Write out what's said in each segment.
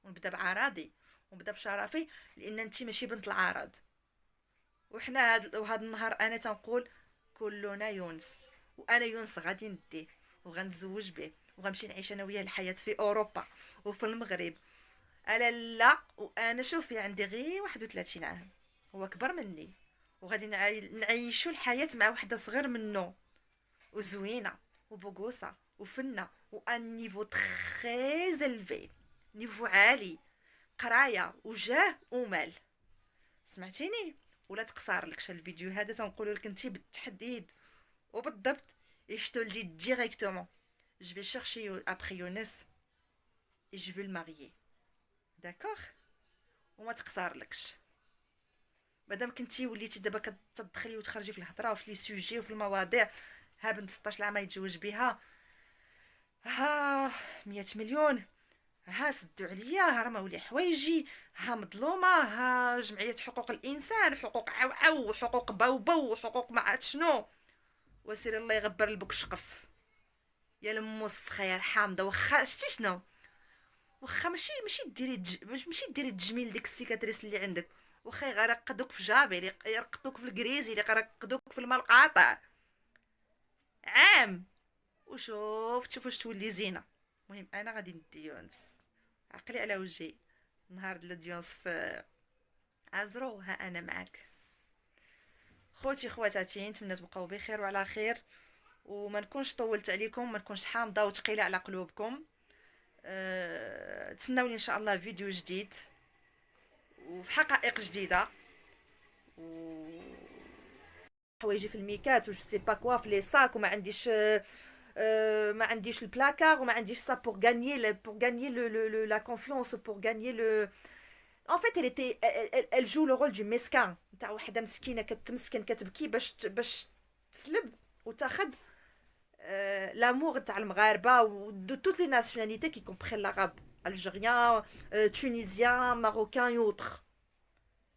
ونبدا بعراضي ونبدا بشرفي، لان انت ماشي بنت العرض. وحنا هاد النهار انا تنقول كلنا يونس، وانا يونس غادي نديه وغنتزوج به وغنمشي نعيش انا وياه الحياه في اوروبا وفي المغرب. الا لا، وانا شوفي عندي غير 31 عام، هو كبر مني، وغادي نعيشوا الحياه مع وحده صغير منه وزوينه وبوغوسه وفنه وان نيفو تري زلفي، نيفو عالي، قرايه وجاه ومال. سمعتيني؟ ولا تقصر لكش الفيديو هذا تنقول لك انت بالتحديد وبالضبط. Et je te le dis directement. Je vais chercher après Younes et je vais le marier. D'accord? وما تقصر لكش. مادام كنتي وليتي دابا كتدخلي وتخرجي في الهضره وفي لي سوجي وفي المواضيع، ها بنت 16 عام يتزوج بها، ها 100 مليون، ها سدوا عليا، ها راه مولي حوايجي، ها مظلومه، ها جمعيه حقوق الانسان، حقوق عو حقوق باو حقوق ما عرفت شنو. وسير الله يغبر لبك شقف يا لمو السخه يا الحامضه. واخا شتي شنو، واخا ماشي ديري التجميل ديك السيكاتريس اللي عندك، واخا يغرقدوك في جابي، يرقدوك في الكريزي، يرقدوك في الماء القاطع عام، وشوف تشوف واش تولي زينه. المهم انا غادي ندي يونس، عقلي على وجهي، نهار د يونس في ازرو ها انا معاك. خوتي خواتاتي، نتمنى تبقاو بخير وعلى خير، وما نكونش طولت عليكم، ما نكونش حامضه وثقيله على قلوبكم. تسناوني ان شاء الله فيديو جديد وفي حقائق جديده و حوايجي في الميكات وج سي با كوا في لي ساك، وما عنديش ما عنديش البلاكار، وما عنديش ça pour gagner la confiance, pour gagner le. En fait elle était elle joue le rôle du mesquin تاع وحده مسكينه كتمسكن كتبكي باش تسلب وتاخذ لامور تاع المغاربه و دو توت لي ناسيوناليتي كي كومبرين l'arabe, algérien, tunisien, marocain et autres.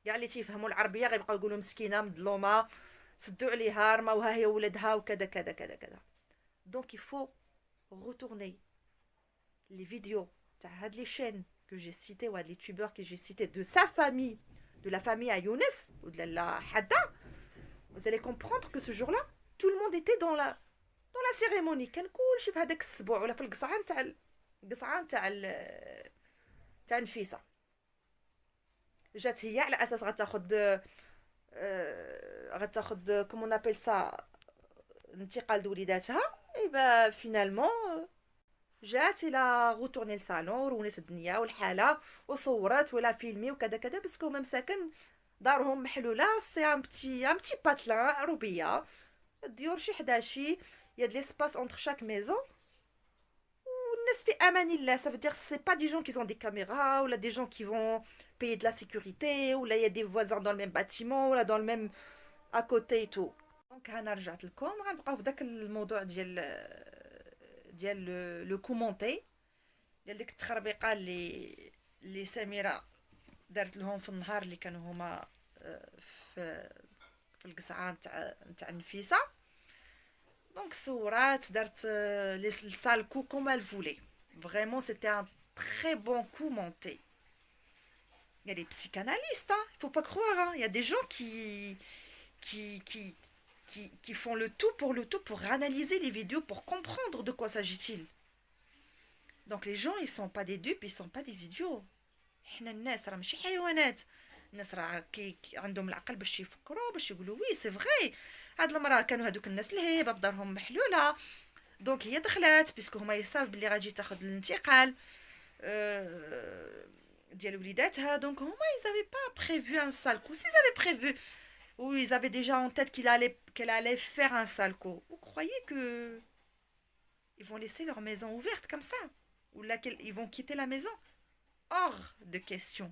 كاع اللي تيفهموا العربيه غيبقاو يقولوا مسكينه مظلومه، سدوا عليها رماوها هي ولدها وكذا كذا كذا كذا. دونك il faut retourner les vidéos تاع هاد لي chaînes que j'ai cité, ou à les youtubeurs que j'ai cité de sa famille, de la famille à Younes ou de la Hadda, vous allez comprendre que ce jour-là tout le monde était dans la cérémonie. كان كلشي في هذاك السبوع ولا في القصعان تاع نفيسه. جات هي على اساس غتاخذ كومون ابل سا انتقال د وليداتها، ايبا فينالمون جات الى غوتورني الصالون ورونت الدنيا والحاله وصورت ولا فيلمي وكذا كذا، باسكو هما مساكن دارهم محلوله سي ان بتي باتلان عروبيه، الديور شي حداشي، يا دي ليسباس اونتر شاك ميزون، والناس في امان الله. Ça veut dire c'est pas des gens qui ont des caméras ou là des gens qui vont payer de la sécurité ou là il y a des voisins dans le même bâtiment ou là dans le même à côté et tout. دونك انا رجعت لكم، غنبقاو في داك الموضوع ديال لو كومونتي ديال ديك التخربيقه اللي سميره دارت لهم في النهار اللي كانوا هما في القصعان تاع نفيسه. دونك صورات دارت لي سال كو كوم ال فولي، فريمون سيتي ان تري بون كو مونتي. Il y a des psychanalystes, hein. Il faut pas croire, hein. Il y a des gens qui font le tout pour analyser les vidéos, pour comprendre de quoi s'agit-il. Donc les gens, ils sont pas des dupes, ils sont pas des idiots. حنا الناس راه ماشي حيوانات، الناس راه عندهم العقل باش يفكروا باش يقولوا وي سي فغي. هاد المراه كانوا هادوك الناس الهيبه بدارهم محلوله، دونك هي دخلات بيسكو هما يصاف بلي غادي تاخذ الانتقال ديال وليداتها. دونك هما ils avaient pas prévu un sale coup. S'ils avaient prévu ou ils avaient déjà en tête qu'elle allait faire un sale coup, vous croyez que ils vont laisser leur maison ouverte comme ça, ou là ils vont quitter la maison? Hors de question,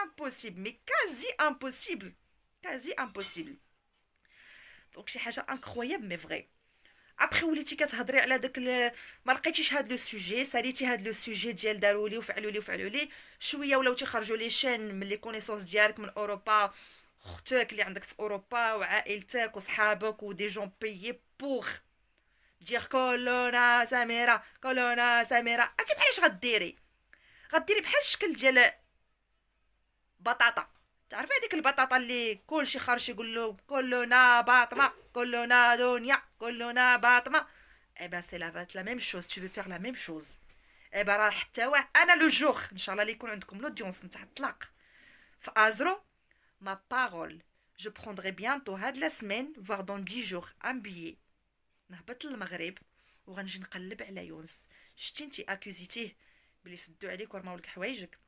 impossible, mais quasi impossible, quasi impossible. دونك شي حاجه انكرويابل مي فري. ابخي وليتي كتهضري على داك ما لقيتيش هاد لو سوجي، ساليتي هاد لو سوجي ديال داروا لي وفعلوا لي شويه، ولاو تيخرجوا لي شين من لي كونيسونس ديالك من اوروبا، اختك اللي عندك في اوروبا وعائلتك وصحابك ودي جون بيي بوغ دير كولونا سميره عرفتي بحال اش غديري؟ غديري بحال الشكل ديال بطاطا. تعرفي هذيك البطاطا اللي كلشي خارج يقول له كلنا باطمه، كلنا دنيا، كلنا باطمه. اي با سي لا ميم شوز، tu veux faire la même chose. اي با راه حتى انا لو جوغ ان شاء الله اللي يكون عندكم لودونس نتاع الطلاق في ازرو، ما بارول جو بروندري بيانتو هاد لا سيمين فوار دون 10 جوغ ان بيي نهبط للمغرب وغنجي نقلب على يونس. شتي انتي اكوزيتيه بلي سدو عليك ورماو لك حوايجك،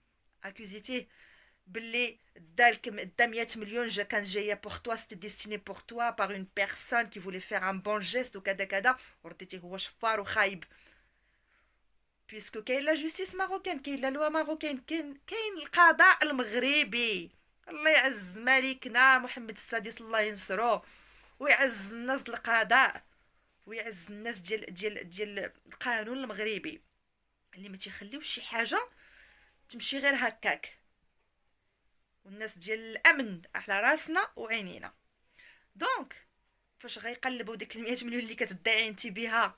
اكوزيتيه باللي دا 100 مليون كان جايه بوغ توا، سيتي ديستيني بوغ توا باغ اون بيرسون كي فولي فير ان بون جيست وكذا كذا، ورديتيه هو شفار وخايب. بيسكو كاين لا جوستيس ماروكان، كاين لا لوا ماروكان، كاين القضاء المغربي. الله يعز ملكنا محمد السادس الله ينصرو، ويعز الناس القضاء، ويعز الناس ديال القانون المغربي اللي ما تيخليوش شي حاجه تمشي غير هكاك، والناس ديال الامن على راسنا وعينينا. دونك فاش غيقلبوا ديك 100 مليون اللي كتدعي انت بها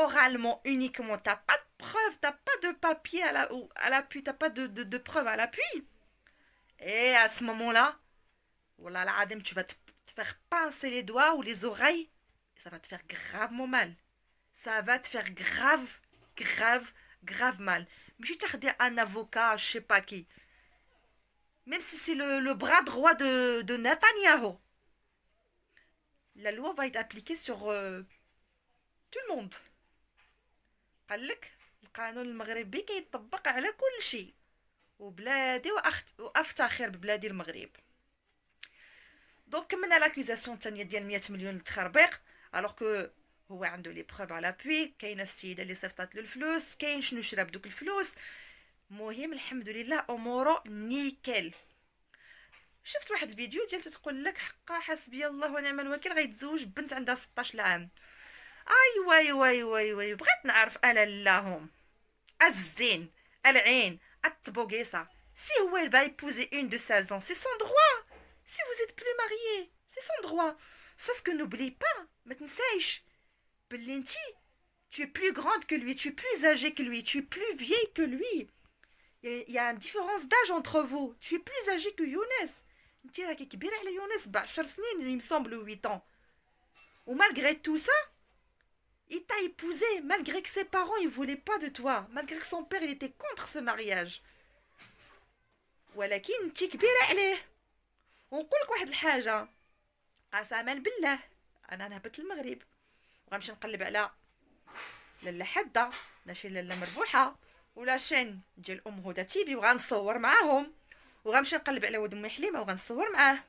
oralement uniquement, t'as pas de preuve, t'as pas de papier à l'appui, t'as pas de preuve à l'appui. Et à ce moment-là, voilà, la adem, tu vas te faire pincer les doigts ou les oreilles, et ça va te faire gravement mal. Ça va te faire grave mal. Mais je t'ai un avocat, je sais pas qui. Même si c'est le bras droit de Netanyahu. La loi va être appliquée sur tout le monde. قالك القانون المغربي كيطبق على كل شيء، وبلادي وافتخر ببلادي المغرب. دونك كملنا لاكوزاسيون الثانيه ديال 100 مليون للتخربيق، الوغ كو هو عنده لي بروف على بوي. كاينه السيده اللي صيفطات له الفلوس، كاين شنو شرا بدوك الفلوس. مهم الحمد لله اموره نيكل. شفت واحد الفيديو ديال تتقول لك حقا حسبي الله ونعم الوكيل غيتزوج بنت عندها 16 عام. اي بغيت نعرف انا اللهم الزين العين الطبوقيصه. Si هو il va épouser une de 16 ans, c'est son droit. Si vous êtes plus mariés, c'est son droit. Sauf que n'oublie pas, ما تنسايش بلي انتي tu es plus grande que lui, tu es plus âgée que lui, tu es plus vieille que lui. Il y a une différence d'âge entre vous. Tu es plus âgée que Younes. انتي راكي كبيره على يونس ب10 سنين، il me semble 8 ans. Ou malgré tout ça, il t'a épousé malgré que ses parents ils voulaient pas de toi, malgré que son père il était contre ce mariage. ولكن انت كبيره عليه. ونقول لك واحد الحاجه، قسما بالله انا نهبط المغرب وغنمشي نقلب على لاله حده، ماشي لاله مربوحه، ولا شين ديال ام هدى تيفي، وغنصور معاهم، وغنمشي نقلب على ود امي حليمه وغنصور معاه،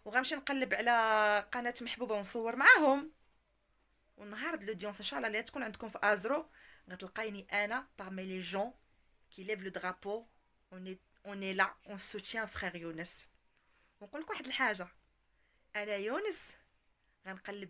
وغنمشي نقلب على قناه محبوبه ونصور معاهم. والنهار د لودونس ان شاء الله اللي تكون عندكم في ازرو غتلقايني انا parmi les gens qui lèvent le drapeau. on est là, on soutient frère يونس. ونقول لك واحد الحاجه، انا يونس غنقلب